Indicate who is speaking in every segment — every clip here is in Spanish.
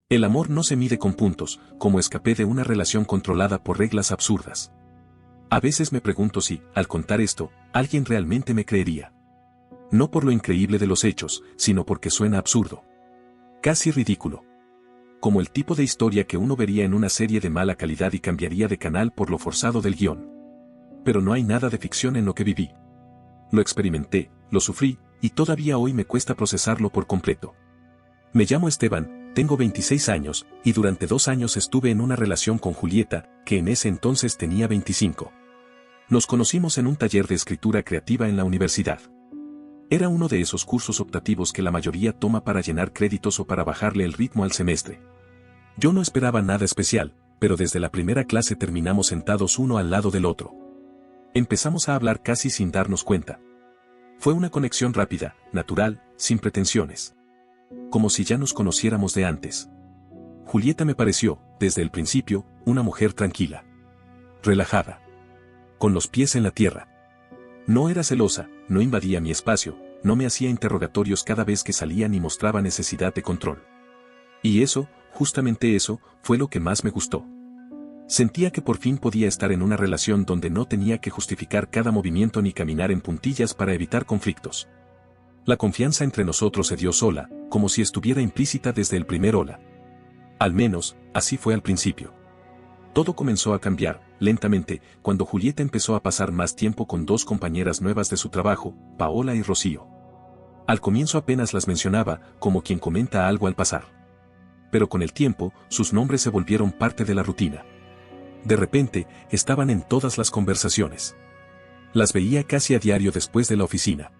Speaker 1: El amor no se mide con puntos, como escapé de una relación controlada por reglas absurdas. A veces me pregunto si, al contar esto, alguien realmente me creería. No por lo increíble de los hechos, sino porque suena absurdo. Casi ridículo. Como el tipo de historia que uno vería en una serie de mala calidad y cambiaría de canal por lo forzado del guión. Pero no hay nada de ficción en lo que viví. Lo experimenté, lo sufrí, y todavía hoy me cuesta procesarlo por completo. Me llamo Esteban, tengo 26 años, y durante 2 años estuve en una relación con Julieta, que en ese entonces tenía 25. Nos conocimos en un taller de escritura creativa en la universidad. Era uno de esos cursos optativos que la mayoría toma para llenar créditos o para bajarle el ritmo al semestre. Yo no esperaba nada especial, pero desde la primera clase terminamos sentados uno al lado del otro. Empezamos a hablar casi sin darnos cuenta. Fue una conexión rápida, natural, sin pretensiones. Como si ya nos conociéramos de antes. Julieta me pareció, desde el principio, una mujer tranquila. Relajada. Con los pies en la tierra. No era celosa, no invadía mi espacio, no me hacía interrogatorios cada vez que salía ni mostraba necesidad de control. Y eso, justamente eso, fue lo que más me gustó. Sentía que por fin podía estar en una relación donde no tenía que justificar cada movimiento ni caminar en puntillas para evitar conflictos. La confianza entre nosotros se dio sola, como si estuviera implícita desde el primer hola. Al menos, así fue al principio. Todo comenzó a cambiar, lentamente, cuando Julieta empezó a pasar más tiempo con 2 compañeras nuevas de su trabajo, Paola y Rocío. Al comienzo apenas las mencionaba, como quien comenta algo al pasar. Pero con el tiempo, sus nombres se volvieron parte de la rutina. De repente, estaban en todas las conversaciones. Las veía casi a diario después de la oficina.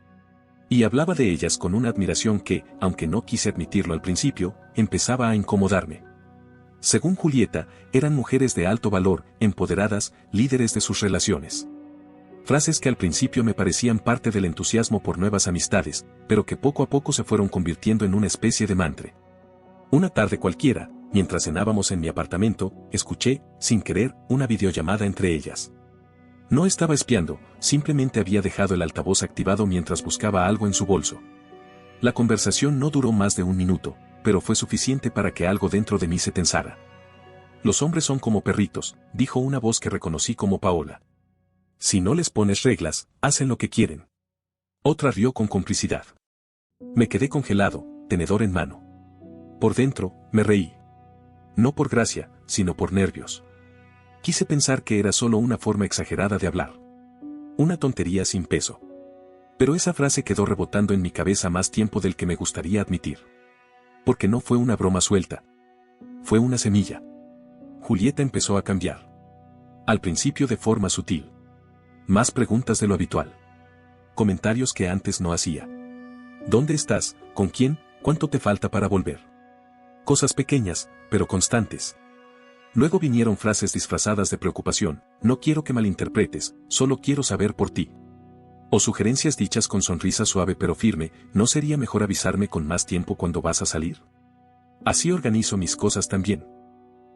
Speaker 1: Y hablaba de ellas con una admiración que, aunque no quise admitirlo al principio, empezaba a incomodarme. Según Julieta, eran mujeres de alto valor, empoderadas, líderes de sus relaciones. Frases que al principio me parecían parte del entusiasmo por nuevas amistades, pero que poco a poco se fueron convirtiendo en una especie de mantra. Una tarde cualquiera, mientras cenábamos en mi apartamento, escuché, sin querer, una videollamada entre ellas. No estaba espiando, simplemente había dejado el altavoz activado mientras buscaba algo en su bolso. La conversación no duró más de 1 minuto, pero fue suficiente para que algo dentro de mí se tensara. Los hombres son como perritos, dijo una voz que reconocí como Paola. Si no les pones reglas, hacen lo que quieren. Otra rió con complicidad. Me quedé congelado, tenedor en mano. Por dentro, me reí. No por gracia, sino por nervios. Quise pensar que era solo una forma exagerada de hablar. Una tontería sin peso. Pero esa frase quedó rebotando en mi cabeza más tiempo del que me gustaría admitir. Porque no fue una broma suelta. Fue una semilla. Julieta empezó a cambiar. Al principio de forma sutil. Más preguntas de lo habitual. Comentarios que antes no hacía. ¿Dónde estás? ¿Con quién? ¿Cuánto te falta para volver? Cosas pequeñas, pero constantes. Luego vinieron frases disfrazadas de preocupación, no quiero que malinterpretes, solo quiero saber por ti. O sugerencias dichas con sonrisa suave pero firme, ¿no sería mejor avisarme con más tiempo cuando vas a salir? Así organizo mis cosas también.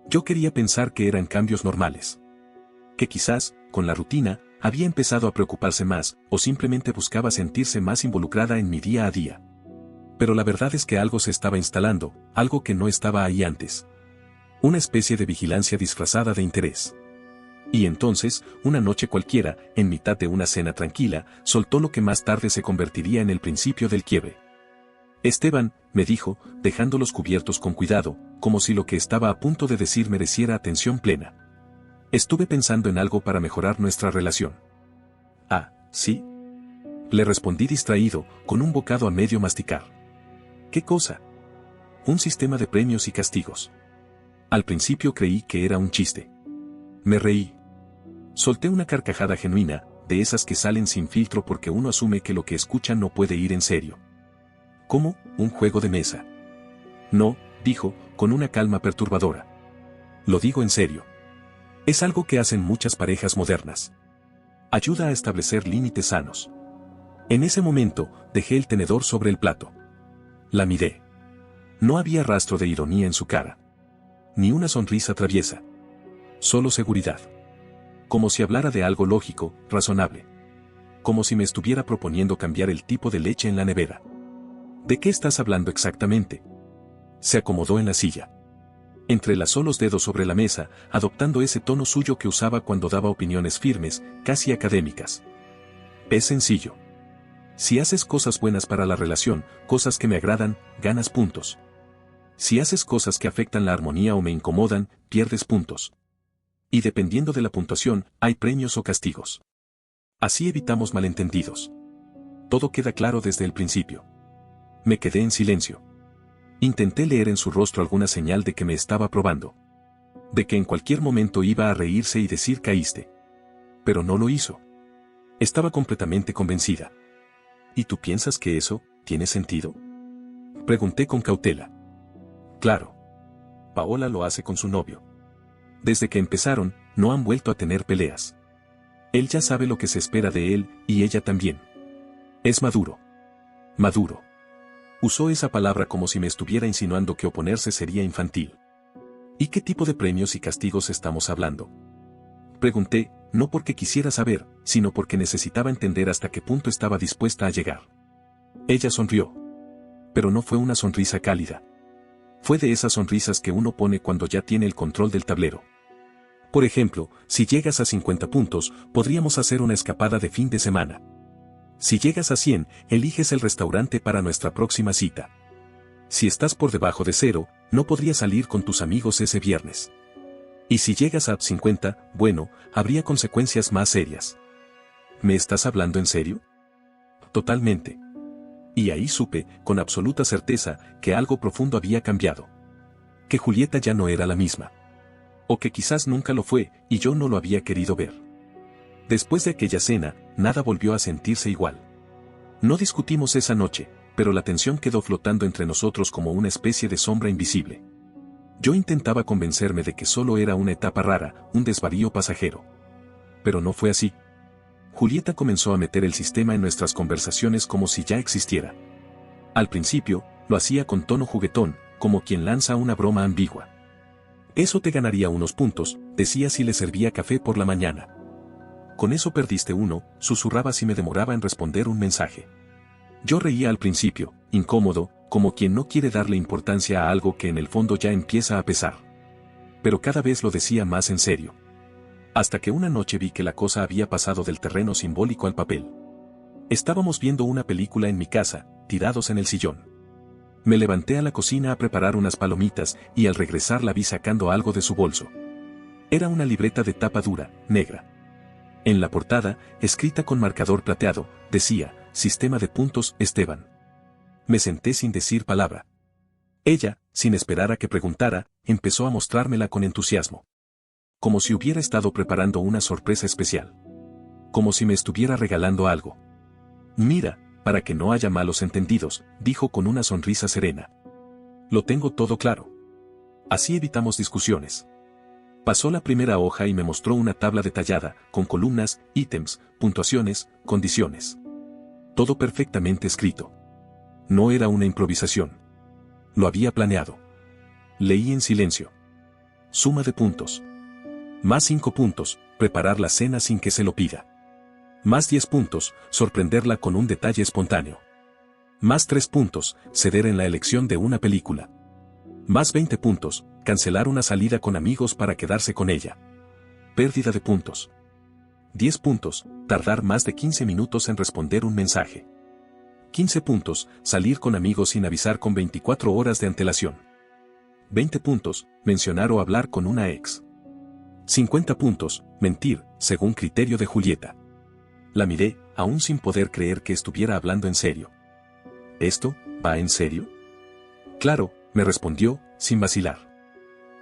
Speaker 1: Yo quería pensar que eran cambios normales. Que quizás, con la rutina, había empezado a preocuparse más, o simplemente buscaba sentirse más involucrada en mi día a día. Pero la verdad es que algo se estaba instalando, algo que no estaba ahí antes. Una especie de vigilancia disfrazada de interés. Y entonces, una noche cualquiera, en mitad de una cena tranquila, soltó lo que más tarde se convertiría en el principio del quiebre. Esteban, me dijo, dejando los cubiertos con cuidado, como si lo que estaba a punto de decir mereciera atención plena. Estuve pensando en algo para mejorar nuestra relación. Ah, ¿sí? Le respondí distraído, con un bocado a medio masticar. ¿Qué cosa? Un sistema de premios y castigos. Al principio creí que era un chiste. Me reí. Solté una carcajada genuina, de esas que salen sin filtro porque uno asume que lo que escucha no puede ir en serio. ¿Cómo? ¿Un juego de mesa? No, dijo, con una calma perturbadora. Lo digo en serio. Es algo que hacen muchas parejas modernas. Ayuda a establecer límites sanos. En ese momento, dejé el tenedor sobre el plato. La miré. No había rastro de ironía en su cara. Ni una sonrisa traviesa. Solo seguridad. Como si hablara de algo lógico, razonable. Como si me estuviera proponiendo cambiar el tipo de leche en la nevera. ¿De qué estás hablando exactamente? Se acomodó en la silla. Entrelazó los dedos sobre la mesa, adoptando ese tono suyo que usaba cuando daba opiniones firmes, casi académicas. Es sencillo. Si haces cosas buenas para la relación, cosas que me agradan, ganas puntos. Si haces cosas que afectan la armonía o me incomodan, pierdes puntos. Y dependiendo de la puntuación, hay premios o castigos. Así evitamos malentendidos. Todo queda claro desde el principio. Me quedé en silencio. Intenté leer en su rostro alguna señal de que me estaba probando. De que en cualquier momento iba a reírse y decir caíste. Pero no lo hizo. Estaba completamente convencida. ¿Y tú piensas que eso tiene sentido? Pregunté con cautela. Claro. Paola lo hace con su novio. Desde que empezaron, no han vuelto a tener peleas. Él ya sabe lo que se espera de él, y ella también. Es maduro. Maduro. Usó esa palabra como si me estuviera insinuando que oponerse sería infantil. ¿Y qué tipo de premios y castigos estamos hablando? Pregunté, no porque quisiera saber, sino porque necesitaba entender hasta qué punto estaba dispuesta a llegar. Ella sonrió. Pero no fue una sonrisa cálida. Fue de esas sonrisas que uno pone cuando ya tiene el control del tablero. Por ejemplo, si llegas a 50 puntos, podríamos hacer una escapada de fin de semana. Si llegas a 100, eliges el restaurante para nuestra próxima cita. Si estás por debajo de 0, no podrías salir con tus amigos ese viernes. Y si llegas a 50, bueno, habría consecuencias más serias. ¿Me estás hablando en serio? Totalmente. Y ahí supe, con absoluta certeza, que algo profundo había cambiado. Que Julieta ya no era la misma. O que quizás nunca lo fue, y yo no lo había querido ver. Después de aquella cena, nada volvió a sentirse igual. No discutimos esa noche, pero la tensión quedó flotando entre nosotros como una especie de sombra invisible. Yo intentaba convencerme de que solo era una etapa rara, un desvarío pasajero. Pero no fue así. Julieta comenzó a meter el sistema en nuestras conversaciones como si ya existiera. Al principio, lo hacía con tono juguetón, como quien lanza una broma ambigua. Eso te ganaría unos puntos, decía si le servía café por la mañana. Con eso perdiste uno, susurraba si me demoraba en responder un mensaje. Yo reía al principio, incómodo, como quien no quiere darle importancia a algo que en el fondo ya empieza a pesar. Pero cada vez lo decía más en serio. Hasta que una noche vi que la cosa había pasado del terreno simbólico al papel. Estábamos viendo una película en mi casa, tirados en el sillón. Me levanté a la cocina a preparar unas palomitas y al regresar la vi sacando algo de su bolso. Era una libreta de tapa dura, negra. En la portada, escrita con marcador plateado, decía, Sistema de puntos Esteban. Me senté sin decir palabra. Ella, sin esperar a que preguntara, empezó a mostrármela con entusiasmo. Como si hubiera estado preparando una sorpresa especial. Como si me estuviera regalando algo. Mira, para que no haya malos entendidos, dijo con una sonrisa serena. Lo tengo todo claro. Así evitamos discusiones. Pasó la primera hoja y me mostró una tabla detallada, con columnas, ítems, puntuaciones, condiciones. Todo perfectamente escrito. No era una improvisación. Lo había planeado. Leí en silencio. Suma de puntos. Más 5 puntos, preparar la cena sin que se lo pida. Más 10 puntos, sorprenderla con un detalle espontáneo. Más 3 puntos, ceder en la elección de una película. Más 20 puntos, cancelar una salida con amigos para quedarse con ella. Pérdida de puntos. 10 puntos, tardar más de 15 minutos en responder un mensaje. 15 puntos, salir con amigos sin avisar con 24 horas de antelación. 20 puntos, mencionar o hablar con una ex. 50 puntos, mentir, según criterio de Julieta. La miré, aún sin poder creer que estuviera hablando en serio. ¿Esto va en serio? Claro, me respondió, sin vacilar.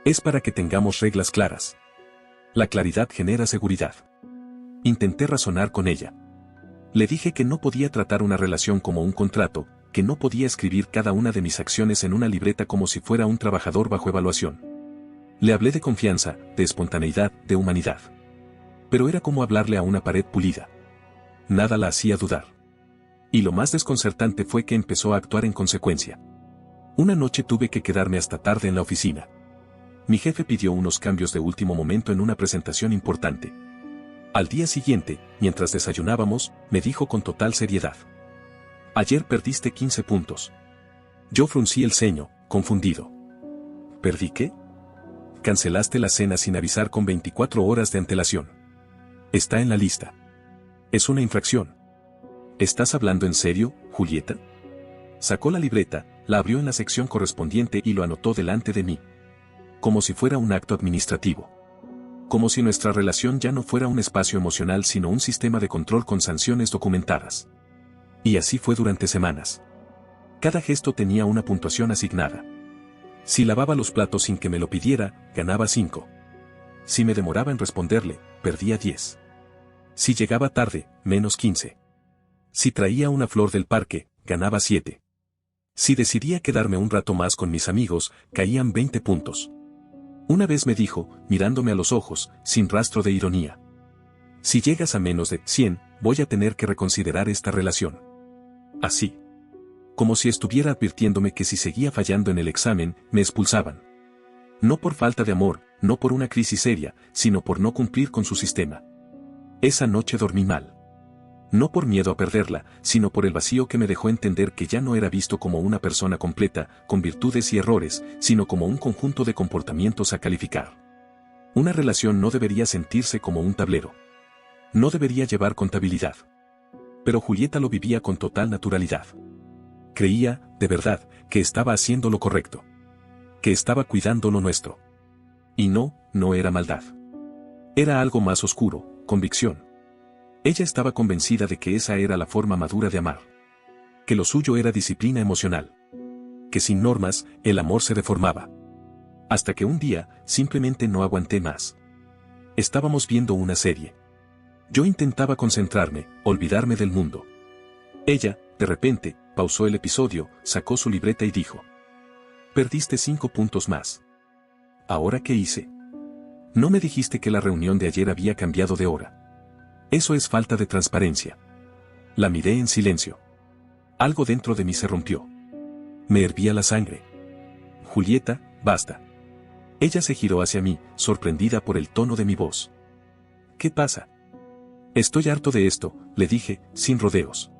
Speaker 1: Es para que tengamos reglas claras. La claridad genera seguridad. Intenté razonar con ella. Le dije que no podía tratar una relación como un contrato, que no podía escribir cada una de mis acciones en una libreta como si fuera un trabajador bajo evaluación. Le hablé de confianza, de espontaneidad, de humanidad. Pero era como hablarle a una pared pulida. Nada la hacía dudar. Y lo más desconcertante fue que empezó a actuar en consecuencia. Una noche tuve que quedarme hasta tarde en la oficina. Mi jefe pidió unos cambios de último momento en una presentación importante. Al día siguiente, mientras desayunábamos, me dijo con total seriedad. Ayer perdiste 15 puntos. Yo fruncí el ceño, confundido. ¿Perdí qué? Cancelaste la cena sin avisar con 24 horas de antelación. Está en la lista. Es una infracción. ¿Estás hablando en serio, Julieta? Sacó la libreta, la abrió en la sección correspondiente y lo anotó delante de mí. Como si fuera un acto administrativo. Como si nuestra relación ya no fuera un espacio emocional sino un sistema de control con sanciones documentadas. Y así fue durante semanas. Cada gesto tenía una puntuación asignada. Si lavaba los platos sin que me lo pidiera, ganaba 5. Si me demoraba en responderle, perdía 10. Si llegaba tarde, menos 15. Si traía una flor del parque, ganaba 7. Si decidía quedarme un rato más con mis amigos, caían 20 puntos. Una vez me dijo, mirándome a los ojos, sin rastro de ironía: si llegas a menos de 100, voy a tener que reconsiderar esta relación. Así. Como si estuviera advirtiéndome que si seguía fallando en el examen, me expulsaban. No por falta de amor, no por una crisis seria, sino por no cumplir con su sistema. Esa noche dormí mal. No por miedo a perderla, sino por el vacío que me dejó entender que ya no era visto como una persona completa, con virtudes y errores, sino como un conjunto de comportamientos a calificar. Una relación no debería sentirse como un tablero. No debería llevar contabilidad. Pero Julieta lo vivía con total naturalidad. Creía, de verdad, que estaba haciendo lo correcto. Que estaba cuidando lo nuestro. Y no era maldad. Era algo más oscuro, convicción. Ella estaba convencida de que esa era la forma madura de amar. Que lo suyo era disciplina emocional. Que sin normas, el amor se deformaba. Hasta que un día, simplemente no aguanté más. Estábamos viendo una serie. Yo intentaba concentrarme, olvidarme del mundo. Ella, de repente, pausó el episodio, sacó su libreta y dijo: perdiste 5 puntos más. ¿Ahora qué hice? No me dijiste que la reunión de ayer había cambiado de hora. Eso es falta de transparencia. La miré en silencio. Algo dentro de mí se rompió. Me hervía la sangre. Julieta, basta. Ella se giró hacia mí, sorprendida por el tono de mi voz. ¿Qué pasa? Estoy harto de esto, le dije, sin rodeos.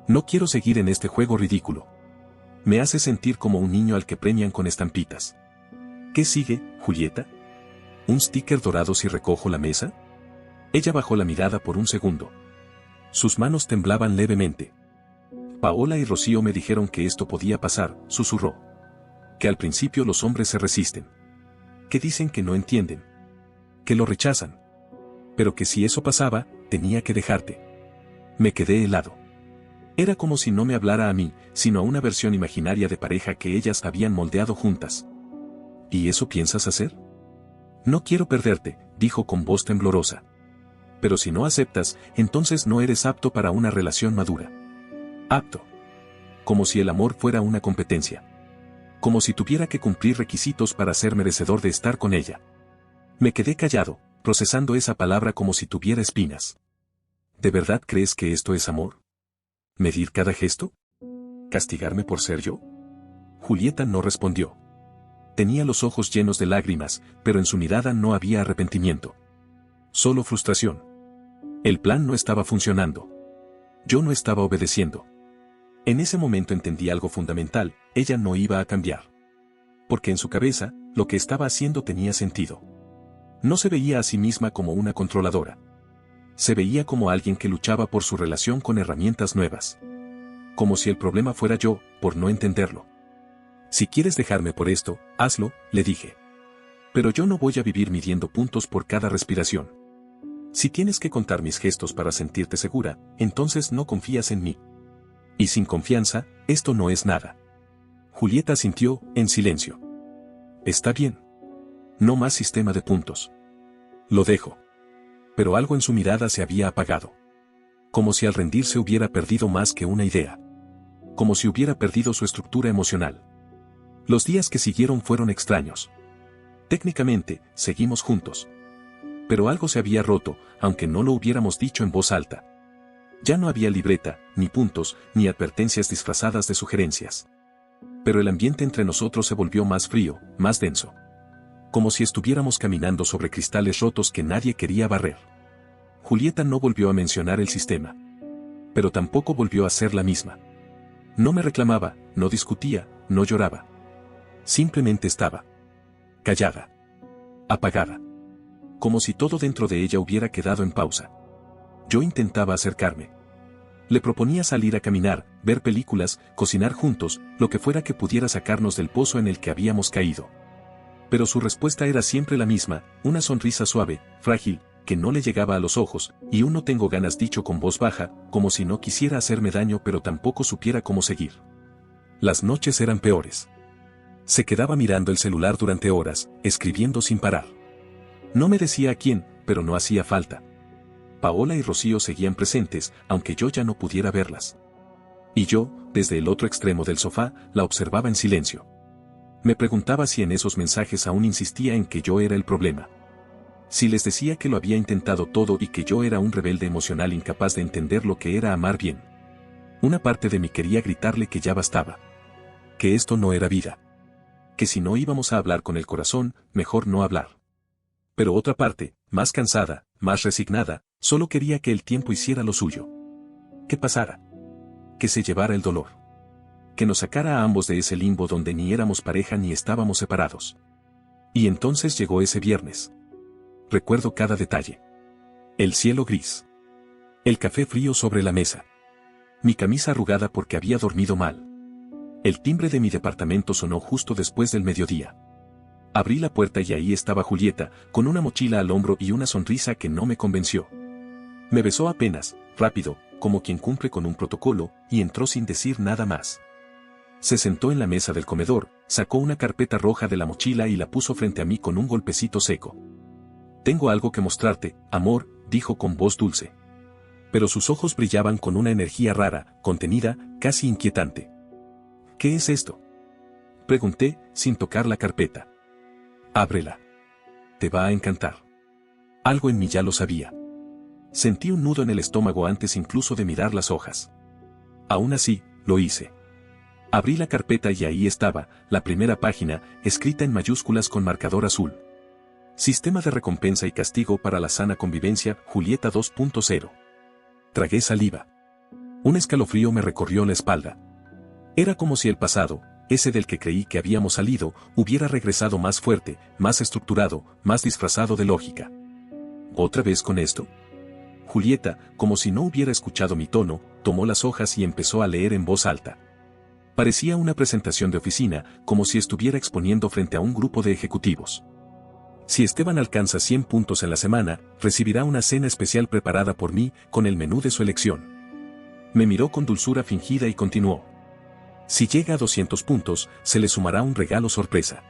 Speaker 1: No quiero seguir en este juego ridículo. Me hace sentir como un niño al que premian con estampitas. ¿Qué sigue, Julieta? ¿Un sticker dorado si recojo la mesa? Ella bajó la mirada por un segundo. Sus manos temblaban levemente. Paola y Rocío me dijeron que esto podía pasar, susurró. Que al principio los hombres se resisten. Que dicen que no entienden. Que lo rechazan. Pero que si eso pasaba, tenía que dejarte. Me quedé helado. Era como si no me hablara a mí, sino a una versión imaginaria de pareja que ellas habían moldeado juntas. ¿Y eso piensas hacer? No quiero perderte, dijo con voz temblorosa. Pero si no aceptas, entonces no eres apto para una relación madura. Apto. Como si el amor fuera una competencia. Como si tuviera que cumplir requisitos para ser merecedor de estar con ella. Me quedé callado, procesando esa palabra como si tuviera espinas. ¿De verdad crees que esto es amor? ¿Medir cada gesto? ¿Castigarme por ser yo? Julieta no respondió. Tenía los ojos llenos de lágrimas, pero en su mirada no había arrepentimiento. Solo frustración. El plan no estaba funcionando. Yo no estaba obedeciendo. En ese momento entendí algo fundamental: ella no iba a cambiar. Porque en su cabeza, lo que estaba haciendo tenía sentido. No se veía a sí misma como una controladora. Se veía como alguien que luchaba por su relación con herramientas nuevas. Como si el problema fuera yo, por no entenderlo. Si quieres dejarme por esto, hazlo, le dije. Pero yo no voy a vivir midiendo puntos por cada respiración. Si tienes que contar mis gestos para sentirte segura, entonces no confías en mí. Y sin confianza, esto no es nada. Julieta asintió, en silencio. Está bien. No más sistema de puntos. Lo dejo. Pero algo en su mirada se había apagado. Como si al rendirse hubiera perdido más que una idea. Como si hubiera perdido su estructura emocional. Los días que siguieron fueron extraños. Técnicamente, seguimos juntos. Pero algo se había roto, aunque no lo hubiéramos dicho en voz alta. Ya no había libreta, ni puntos, ni advertencias disfrazadas de sugerencias. Pero el ambiente entre nosotros se volvió más frío, más denso. Como si estuviéramos caminando sobre cristales rotos que nadie quería barrer. Julieta no volvió a mencionar el sistema. Pero tampoco volvió a ser la misma. No me reclamaba, no discutía, no lloraba. Simplemente estaba. Callada. apagada. Como si todo dentro de ella hubiera quedado en pausa. Yo intentaba acercarme. Le proponía salir a caminar, ver películas, cocinar juntos, lo que fuera que pudiera sacarnos del pozo en el que habíamos caído. Pero su respuesta era siempre la misma, una sonrisa suave, frágil, que no le llegaba a los ojos, y un no tengo ganas dicho con voz baja, como si no quisiera hacerme daño pero tampoco supiera cómo seguir. Las noches eran peores. Se quedaba mirando el celular durante horas, escribiendo sin parar. No me decía a quién, pero no hacía falta. Paola y Rocío seguían presentes, aunque yo ya no pudiera verlas. Y yo, desde el otro extremo del sofá, la observaba en silencio. Me preguntaba si en esos mensajes aún insistía en que yo era el problema. Si les decía que lo había intentado todo y que yo era un rebelde emocional incapaz de entender lo que era amar bien. Una parte de mí quería gritarle que ya bastaba. Que esto no era vida. Que si no íbamos a hablar con el corazón, mejor no hablar. Pero otra parte, más cansada, más resignada, solo quería que el tiempo hiciera lo suyo. Que pasara. Que se llevara el dolor. Que nos sacara a ambos de ese limbo donde ni éramos pareja ni estábamos separados. Y entonces llegó ese viernes. Recuerdo cada detalle. El cielo gris. El café frío sobre la mesa. Mi camisa arrugada porque había dormido mal. El timbre de mi departamento sonó justo después del mediodía. Abrí la puerta y ahí estaba Julieta, con una mochila al hombro y una sonrisa que no me convenció. Me besó apenas, rápido, como quien cumple con un protocolo, y entró sin decir nada más. Se sentó en la mesa del comedor, sacó una carpeta roja de la mochila y la puso frente a mí con un golpecito seco. «Tengo algo que mostrarte, amor», dijo con voz dulce. Pero sus ojos brillaban con una energía rara, contenida, casi inquietante. «¿Qué es esto?», pregunté, sin tocar la carpeta. «Ábrela. Te va a encantar». Algo en mí ya lo sabía. Sentí un nudo en el estómago antes incluso de mirar las hojas. Aún así, lo hice. Abrí la carpeta y ahí estaba, la primera página, escrita en mayúsculas con marcador azul. Sistema de recompensa y castigo para la sana convivencia, Julieta 2.0. Tragué saliva. Un escalofrío me recorrió la espalda. Era como si el pasado, ese del que creí que habíamos salido, hubiera regresado más fuerte, más estructurado, más disfrazado de lógica. ¿Otra vez con esto? Julieta, como si no hubiera escuchado mi tono, tomó las hojas y empezó a leer en voz alta. Parecía una presentación de oficina, como si estuviera exponiendo frente a un grupo de ejecutivos. Si Esteban alcanza 100 puntos en la semana, recibirá una cena especial preparada por mí, con el menú de su elección. Me miró con dulzura fingida y continuó. Si llega a 200 puntos, se le sumará un regalo sorpresa.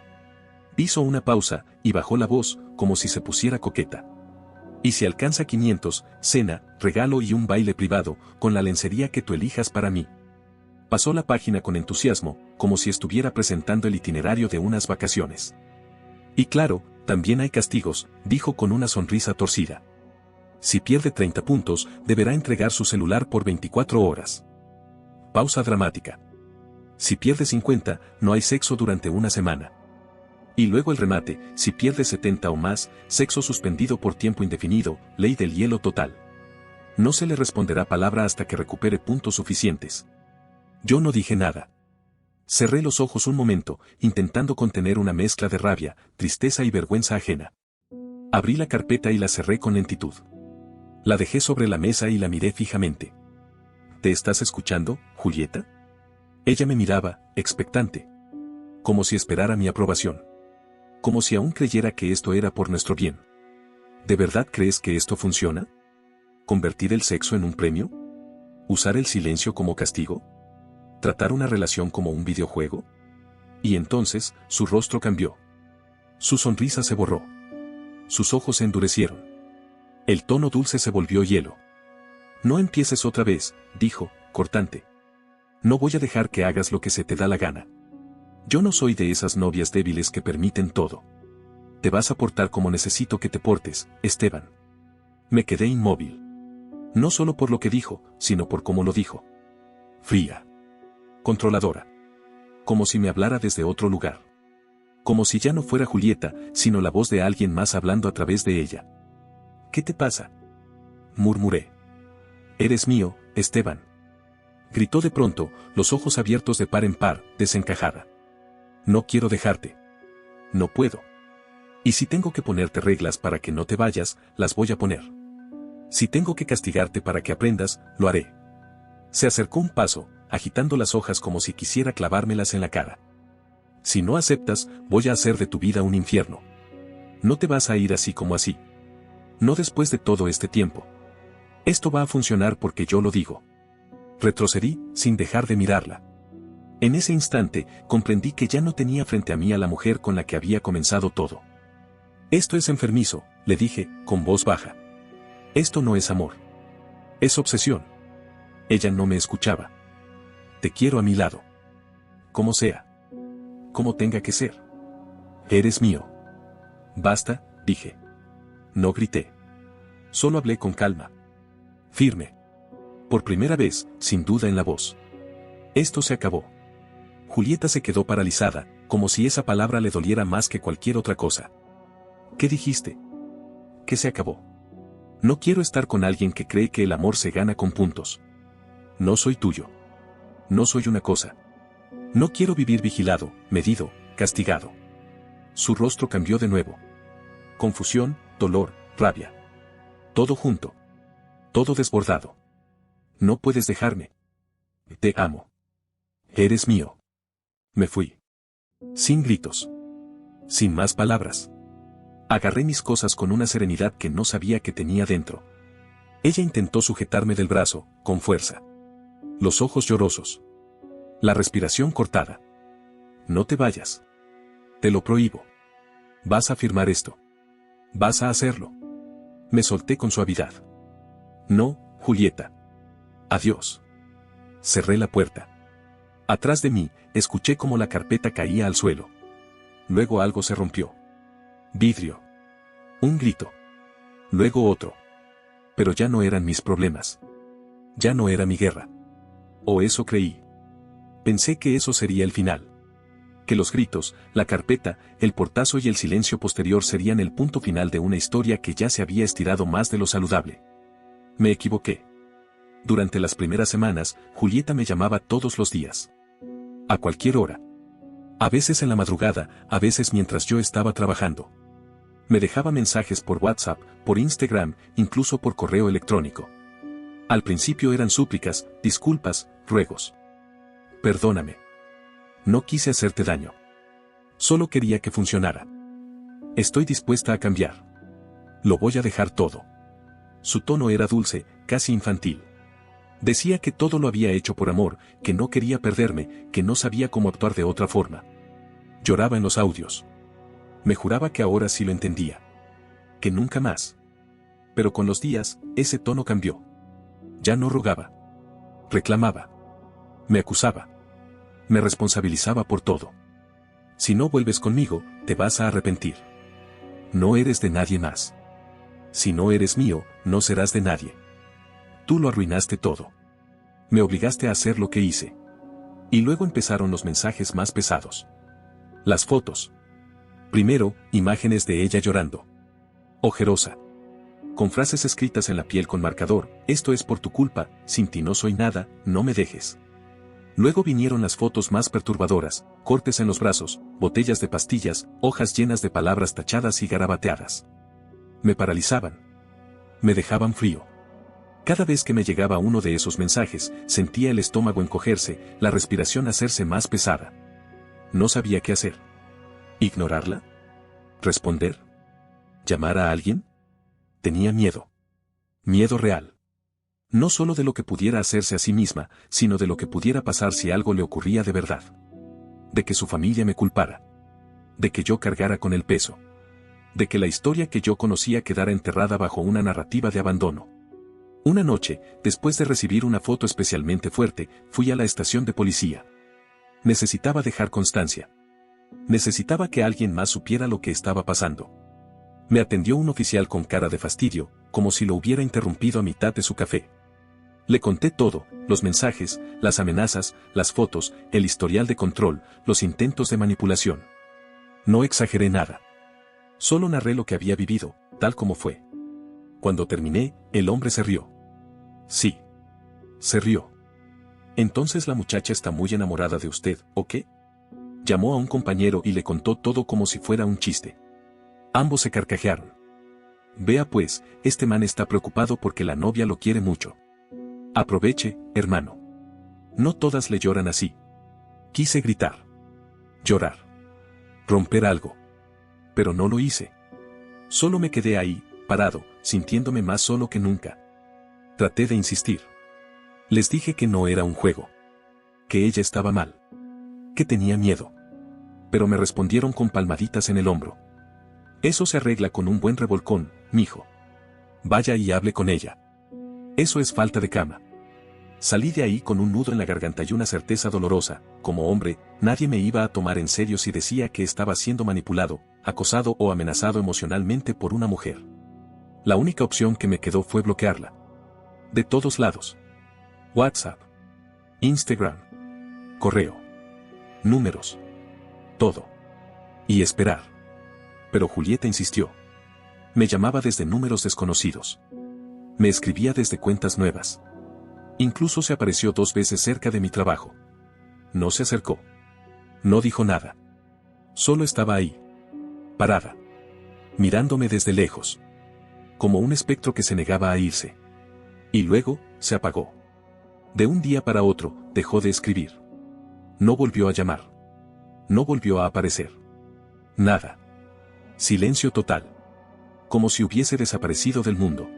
Speaker 1: Hizo una pausa, y bajó la voz, como si se pusiera coqueta. Y si alcanza 500, cena, regalo y un baile privado, con la lencería que tú elijas para mí. Pasó la página con entusiasmo, como si estuviera presentando el itinerario de unas vacaciones. Y claro, también hay castigos, dijo con una sonrisa torcida. Si pierde 30 puntos, deberá entregar su celular por 24 horas. Pausa dramática. Si pierde 50, no hay sexo durante una semana. Y luego el remate, si pierde 70 o más, sexo suspendido por tiempo indefinido, ley del hielo total. No se le responderá palabra hasta que recupere puntos suficientes. Yo no dije nada. Cerré los ojos un momento, intentando contener una mezcla de rabia, tristeza y vergüenza ajena. Abrí la carpeta y la cerré con lentitud. La dejé sobre la mesa y la miré fijamente. ¿Te estás escuchando, Julieta? Ella me miraba, expectante. Como si esperara mi aprobación. Como si aún creyera que esto era por nuestro bien. ¿De verdad crees que esto funciona? ¿Convertir el sexo en un premio? ¿Usar el silencio como castigo? ¿Tratar una relación como un videojuego? Y entonces, su rostro cambió. Su sonrisa se borró. Sus ojos se endurecieron. El tono dulce se volvió hielo. No empieces otra vez, dijo, cortante. No voy a dejar que hagas lo que se te da la gana. Yo no soy de esas novias débiles que permiten todo. Te vas a portar como necesito que te portes, Esteban. Me quedé inmóvil. No solo por lo que dijo, sino por cómo lo dijo. Fría. Controladora. Como si me hablara desde otro lugar. Como si ya no fuera Julieta, sino la voz de alguien más hablando a través de ella. ¿Qué te pasa?, murmuré. Eres mío, Esteban. Gritó de pronto, los ojos abiertos de par en par, desencajada. No quiero dejarte. No puedo. Y si tengo que ponerte reglas para que no te vayas, las voy a poner. Si tengo que castigarte para que aprendas, lo haré. Se acercó un paso, agitando las hojas como si quisiera clavármelas en la cara. Si no aceptas, voy a hacer de tu vida un infierno. No te vas a ir así como así. No después de todo este tiempo. Esto va a funcionar porque yo lo digo. Retrocedí, sin dejar de mirarla. En ese instante, comprendí que ya no tenía frente a mí a la mujer con la que había comenzado todo. Esto es enfermizo, le dije, con voz baja. Esto no es amor. Es obsesión. Ella no me escuchaba. Te quiero a mi lado. Como sea. Como tenga que ser. Eres mío. Basta, dije. No grité. Solo hablé con calma. Firme. Por primera vez, sin duda en la voz. Esto se acabó. Julieta se quedó paralizada, como si esa palabra le doliera más que cualquier otra cosa. ¿Qué dijiste? ¿Qué se acabó? No quiero estar con alguien que cree que el amor se gana con puntos. No soy tuyo. No soy una cosa. No quiero vivir vigilado, medido, castigado. Su rostro cambió de nuevo. Confusión, dolor, rabia. Todo junto. Todo desbordado. No puedes dejarme. Te amo. Eres mío. Me fui. Sin gritos. Sin más palabras. Agarré mis cosas con una serenidad que no sabía que tenía dentro. Ella intentó sujetarme del brazo, con fuerza. Los ojos llorosos. La respiración cortada. No te vayas. Te lo prohíbo. Vas a firmar esto. Vas a hacerlo. Me solté con suavidad. No, Julieta. Adiós. Cerré la puerta. Atrás de mí, escuché cómo la carpeta caía al suelo. Luego algo se rompió. Vidrio. Un grito. Luego otro. Pero ya no eran mis problemas. Ya no era mi guerra. O eso creí. Pensé que eso sería el final. Que los gritos, la carpeta, el portazo y el silencio posterior serían el punto final de una historia que ya se había estirado más de lo saludable. Me equivoqué. Durante las primeras semanas, Julieta me llamaba todos los días. A cualquier hora. A veces en la madrugada, a veces mientras yo estaba trabajando. Me dejaba mensajes por WhatsApp, por Instagram, incluso por correo electrónico. Al principio eran súplicas, disculpas, ruegos. Perdóname. No quise hacerte daño. Solo quería que funcionara. Estoy dispuesta a cambiar. Lo voy a dejar todo. Su tono era dulce, casi infantil. Decía que todo lo había hecho por amor, que no quería perderme, que no sabía cómo actuar de otra forma. Lloraba en los audios. Me juraba que ahora sí lo entendía. Que nunca más. Pero con los días, ese tono cambió. Ya no rogaba. Reclamaba. Me acusaba. Me responsabilizaba por todo. Si no vuelves conmigo, te vas a arrepentir. No eres de nadie más. Si no eres mío, no serás de nadie. Tú lo arruinaste todo. Me obligaste a hacer lo que hice. Y luego empezaron los mensajes más pesados. Las fotos. Primero, imágenes de ella llorando. Ojerosa. Con frases escritas en la piel con marcador, esto es por tu culpa, sin ti no soy nada, no me dejes. Luego vinieron las fotos más perturbadoras, cortes en los brazos, botellas de pastillas, hojas llenas de palabras tachadas y garabateadas. Me paralizaban. Me dejaban frío. Cada vez que me llegaba uno de esos mensajes, sentía el estómago encogerse, la respiración hacerse más pesada. No sabía qué hacer. ¿Ignorarla? ¿Responder? ¿Llamar a alguien? Tenía miedo. Miedo real. No solo de lo que pudiera hacerse a sí misma, sino de lo que pudiera pasar si algo le ocurría de verdad. De que su familia me culpara. De que yo cargara con el peso. De que la historia que yo conocía quedara enterrada bajo una narrativa de abandono. Una noche, después de recibir una foto especialmente fuerte, fui a la estación de policía. Necesitaba dejar constancia. Necesitaba que alguien más supiera lo que estaba pasando. Me atendió un oficial con cara de fastidio, como si lo hubiera interrumpido a mitad de su café. Le conté todo, los mensajes, las amenazas, las fotos, el historial de control, los intentos de manipulación. No exageré nada. Solo narré lo que había vivido, tal como fue. Cuando terminé, el hombre se rió. Sí. Se rió. Entonces la muchacha está muy enamorada de usted, ¿o qué? Llamó a un compañero y le contó todo como si fuera un chiste. Ambos se carcajearon. Vea pues, este man está preocupado porque la novia lo quiere mucho. Aproveche, hermano. No todas le lloran así. Quise gritar. Llorar. Romper algo. Pero no lo hice. Solo me quedé ahí, parado, sintiéndome más solo que nunca. Traté de insistir. Les dije que no era un juego. Que ella estaba mal. Que tenía miedo. Pero me respondieron con palmaditas en el hombro. Eso se arregla con un buen revolcón, mijo. Vaya y hable con ella. Eso es falta de cama. Salí de ahí con un nudo en la garganta y una certeza dolorosa. Como hombre, nadie me iba a tomar en serio si decía que estaba siendo manipulado, acosado o amenazado emocionalmente por una mujer. La única opción que me quedó fue bloquearla. De todos lados. WhatsApp. Instagram. Correo. Números. Todo. Y esperar. Pero Julieta insistió. Me llamaba desde números desconocidos. Me escribía desde cuentas nuevas. Incluso se apareció 2 veces cerca de mi trabajo. No se acercó. No dijo nada. Solo estaba ahí. Parada. Mirándome desde lejos. Como un espectro que se negaba a irse. Y luego, se apagó. De un día para otro, dejó de escribir. No volvió a llamar. No volvió a aparecer. Nada. Silencio total. Como si hubiese desaparecido del mundo.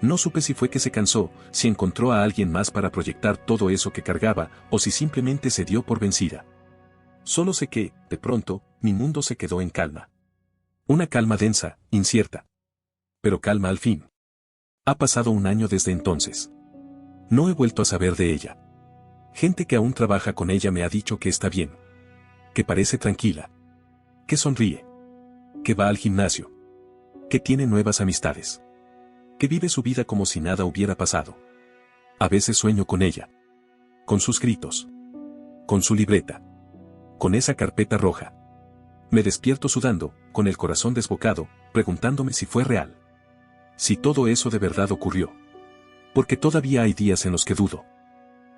Speaker 1: No supe si fue que se cansó, si encontró a alguien más para proyectar todo eso que cargaba, o si simplemente se dio por vencida. Solo sé que, de pronto, mi mundo se quedó en calma. Una calma densa, incierta. Pero calma al fin. Ha pasado un año desde entonces. No he vuelto a saber de ella. Gente que aún trabaja con ella me ha dicho que está bien. Que parece tranquila. Que sonríe. Que va al gimnasio. Que tiene nuevas amistades. Que vive su vida como si nada hubiera pasado. A veces sueño con ella. Con sus gritos. Con su libreta. Con esa carpeta roja. Me despierto sudando, con el corazón desbocado, preguntándome si fue real. Si todo eso de verdad ocurrió. Porque todavía hay días en los que dudo.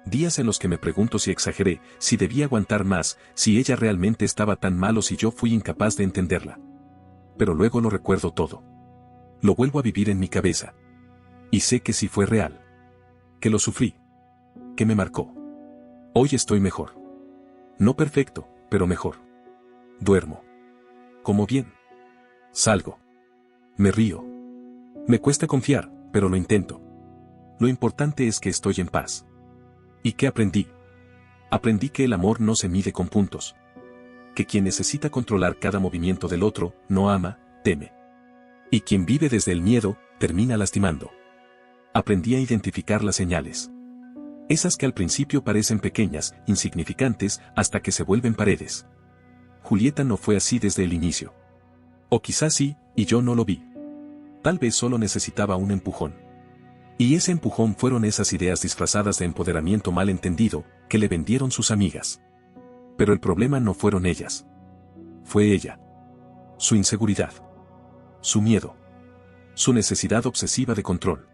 Speaker 1: Días en los que me pregunto si exageré, si debía aguantar más, si ella realmente estaba tan mal o si yo fui incapaz de entenderla. Pero luego lo recuerdo todo. Lo vuelvo a vivir en mi cabeza. Y sé que sí fue real. Que lo sufrí. Que me marcó. Hoy estoy mejor. No perfecto, pero mejor. Duermo. Como bien. Salgo. Me río. Me cuesta confiar, pero lo intento. Lo importante es que estoy en paz. ¿Y qué aprendí? Aprendí que el amor no se mide con puntos. Que quien necesita controlar cada movimiento del otro, no ama, teme. Y quien vive desde el miedo, termina lastimando. Aprendí a identificar las señales. Esas que al principio parecen pequeñas, insignificantes, hasta que se vuelven paredes. Julieta no fue así desde el inicio. O quizás sí, y yo no lo vi. Tal vez solo necesitaba un empujón. Y ese empujón fueron esas ideas disfrazadas de empoderamiento mal entendido, que le vendieron sus amigas. Pero el problema no fueron ellas. Fue ella. Su inseguridad. Su miedo. Su necesidad obsesiva de control.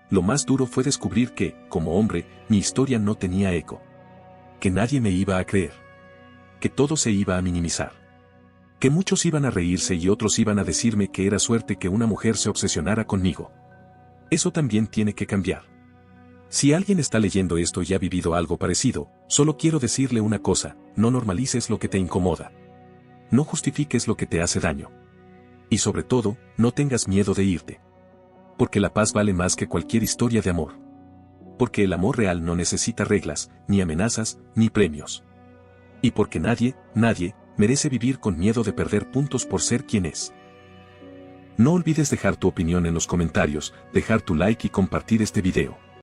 Speaker 1: Lo más duro fue descubrir que, como hombre, mi historia no tenía eco. Que nadie me iba a creer. Que todo se iba a minimizar. Que muchos iban a reírse y otros iban a decirme que era suerte que una mujer se obsesionara conmigo. Eso también tiene que cambiar. Si alguien está leyendo esto y ha vivido algo parecido, solo quiero decirle una cosa: no normalices lo que te incomoda. No justifiques lo que te hace daño. Y sobre todo, no tengas miedo de irte. Porque la paz vale más que cualquier historia de amor. Porque el amor real no necesita reglas, ni amenazas, ni premios. Y porque nadie, merece vivir con miedo de perder puntos por ser quien es. No olvides dejar tu opinión en los comentarios, dejar tu like y compartir este video.